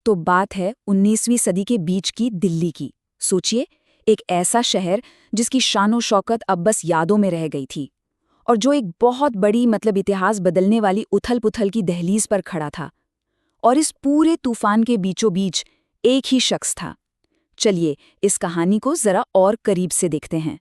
तो बात है 19वीं सदी के बीच की दिल्ली की। सोचिए, एक ऐसा शहर जिसकी शानो शौकत अब बस यादों में रह गई थी, और जो एक बहुत बड़ी इतिहास बदलने वाली उथल पुथल की दहलीज पर खड़ा था। और इस पूरे तूफान के बीचों बीच एक ही शख्स था। चलिए इस कहानी को जरा और करीब से देखते हैं।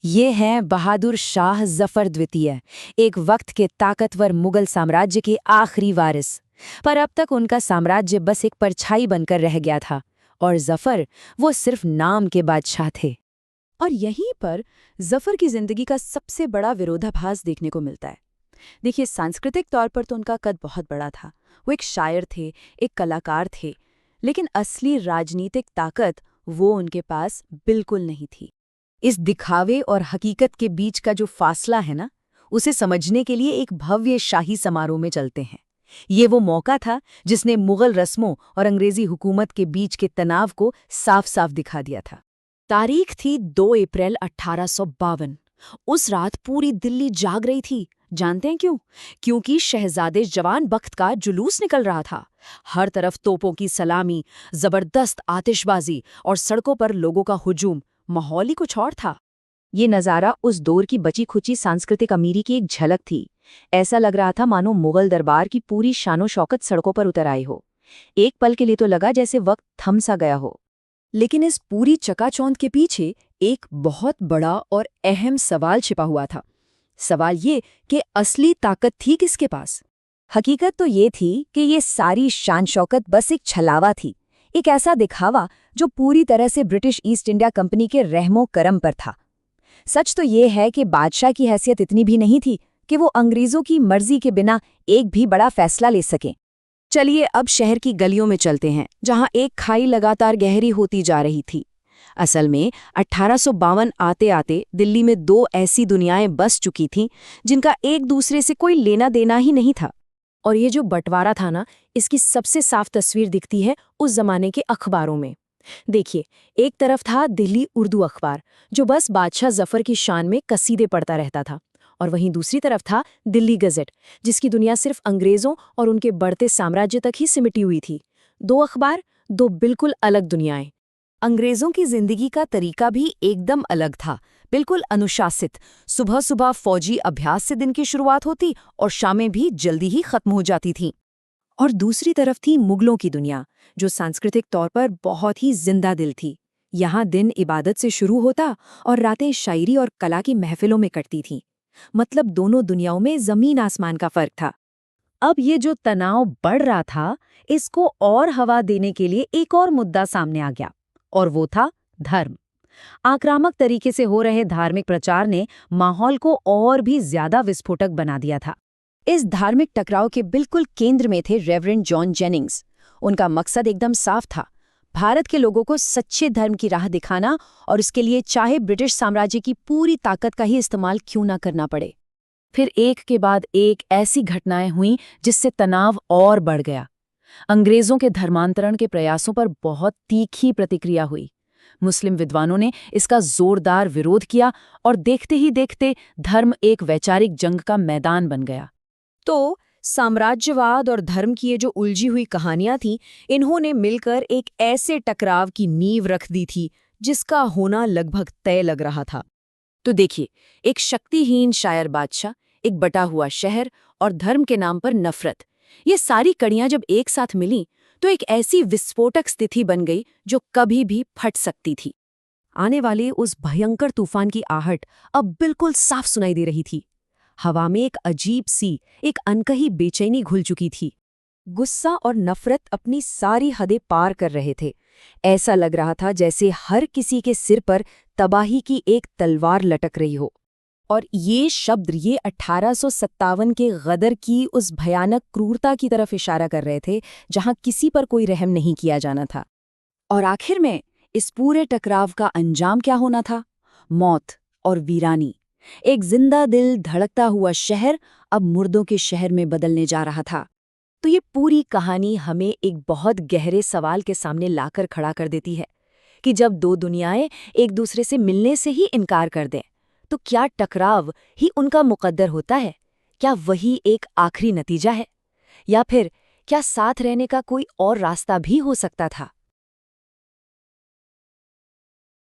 ये हैं बहादुर शाह जफर द्वितीय, एक वक्त के ताकतवर मुगल साम्राज्य के आखिरी वारिस। पर अब तक उनका साम्राज्य बस एक परछाई बनकर रह गया था, और जफर वो सिर्फ नाम के बादशाह थे। और यहीं पर जफर की जिंदगी का सबसे बड़ा विरोधाभास देखने को मिलता है। देखिए, सांस्कृतिक तौर पर तो उनका कद बहुत बड़ा था। वो एक शायर थे, एक कलाकार थे, लेकिन असली राजनीतिक ताकत वो उनके पास बिल्कुल नहीं थी। इस दिखावे और हकीकत के बीच का जो फासला है ना, उसे समझने के लिए एक भव्य शाही समारोह में चलते हैं। ये वो मौका था जिसने मुगल रस्मों और अंग्रेजी हुकूमत के बीच के तनाव को साफ साफ दिखा दिया था। तारीख थी 2 अप्रैल 1852। उस रात पूरी दिल्ली जाग रही थी। जानते हैं क्यों? क्योंकि शहजादे जवान बख्त का जुलूस निकल रहा था। हर तरफ तोपों की सलामी, जबरदस्त आतिशबाजी और सड़कों पर लोगों का हुजूम। माहौल ही कुछ और था। ये नज़ारा उस दौर की बची खुची सांस्कृतिक अमीरी की एक झलक थी। ऐसा लग रहा था मानो मुगल दरबार की पूरी शानो शौकत सड़कों पर उतर आई हो। एक पल के लिए तो लगा जैसे वक्त थम सा गया हो। लेकिन इस पूरी चकाचौंध के पीछे एक बहुत बड़ा और अहम सवाल छिपा हुआ था। सवाल ये कि असली ताकत थी किसके पास? हकीकत तो ये थी कि ये सारी शान शौकत बस एक छलावा थी, एक ऐसा दिखावा जो पूरी तरह से ब्रिटिश ईस्ट इंडिया कंपनी के रहमो करम पर था। सच तो ये है कि बादशाह की हैसियत इतनी भी नहीं थी कि वो अंग्रेजों की मर्जी के बिना एक भी बड़ा फैसला ले सकें। चलिए अब शहर की गलियों में चलते हैं, जहां एक खाई लगातार गहरी होती जा रही थी। असल में 1852 आते आते दिल्ली में 2 ऐसी दुनियाएं बस चुकी थीं जिनका एक दूसरे से कोई लेना देना ही नहीं था। और ये जो बंटवारा था ना, इसकी सबसे साफ तस्वीर दिखती है उस जमाने के अखबारों में। देखिए, एक तरफ था दिल्ली उर्दू अखबार, जो बस बादशाह जफर की शान में कसीदे पढ़ता रहता था, और वहीं दूसरी तरफ था दिल्ली गज़ेट, जिसकी दुनिया सिर्फ अंग्रेजों और उनके बढ़ते साम्राज्य तक ही सिमटी हुई थी। 2 अखबार, 2 बिल्कुल अलग दुनियाएं। अंग्रेजों की जिंदगी का तरीका भी एकदम अलग था, बिल्कुल अनुशासित। सुबह सुबह फौजी अभ्यास से दिन की शुरुआत होती और शामें भी जल्दी ही खत्म हो जाती थीं। और दूसरी तरफ थी मुगलों की दुनिया, जो सांस्कृतिक तौर पर बहुत ही जिंदा दिल थी। यहाँ दिन इबादत से शुरू होता और रातें शायरी और कला की महफिलों में कटती थीं। मतलब दोनों दुनियाओं में जमीन आसमान का फर्क था। अब ये जो तनाव बढ़ रहा था, इसको और हवा देने के लिए एक और मुद्दा सामने आ गया, और वो था धर्म। आक्रामक तरीके से हो रहे धार्मिक प्रचार ने माहौल को और भी ज्यादा विस्फोटक बना दिया था। इस धार्मिक टकराव के बिल्कुल केंद्र में थे रेवरेंड जॉन जेनिंग्स। उनका मकसद एकदम साफ था, भारत के लोगों को सच्चे धर्म की राह दिखाना, और इसके लिए चाहे ब्रिटिश साम्राज्य की पूरी ताकत का ही इस्तेमाल क्यों ना करना पड़े। फिर एक के बाद एक ऐसी घटनाएं हुईं जिससे तनाव और बढ़ गया। अंग्रेजों के धर्मांतरण के प्रयासों पर बहुत तीखी प्रतिक्रिया हुई। मुस्लिम विद्वानों ने इसका जोरदार विरोध किया, और देखते ही देखते धर्म एक वैचारिक जंग का मैदान बन गया। तो साम्राज्यवाद और धर्म की ये जो उलझी हुई कहानियां थीं, इन्होंने मिलकर एक ऐसे टकराव की नींव रख दी थी जिसका होना लगभग तय लग रहा था। तो देखिए, एक शक्तिहीन शायर बादशाह, एक बटा हुआ शहर और धर्म के नाम पर नफरत, ये सारी कड़ियां जब एक साथ मिलीं तो एक ऐसी विस्फोटक स्थिति बन गई जो कभी भी फट सकती थी। आने वाले उस भयंकर तूफान की आहट अब बिल्कुल साफ सुनाई दे रही थी। हवा में एक अजीब सी, एक अनकही बेचैनी घुल चुकी थी। गुस्सा और नफरत अपनी सारी हदें पार कर रहे थे। ऐसा लग रहा था जैसे हर किसी के सिर पर तबाही की एक तलवार लटक रही हो। और ये शब्द ये 1857 के गदर की उस भयानक क्रूरता की तरफ इशारा कर रहे थे, जहां किसी पर कोई रहम नहीं किया जाना था। और आखिर में इस पूरे टकराव का अंजाम क्या होना था? मौत और वीरानी। एक जिंदा दिल धड़कता हुआ शहर अब मुर्दों के शहर में बदलने जा रहा था। तो ये पूरी कहानी हमें एक बहुत गहरे सवाल के सामने लाकर खड़ा कर देती है कि जब 2 दुनियाएं एक दूसरे से मिलने से ही इनकार कर दें, तो क्या टकराव ही उनका मुकद्दर होता है? क्या वही एक आखिरी नतीजा है? या फिर क्या साथ रहने का कोई और रास्ता भी हो सकता था?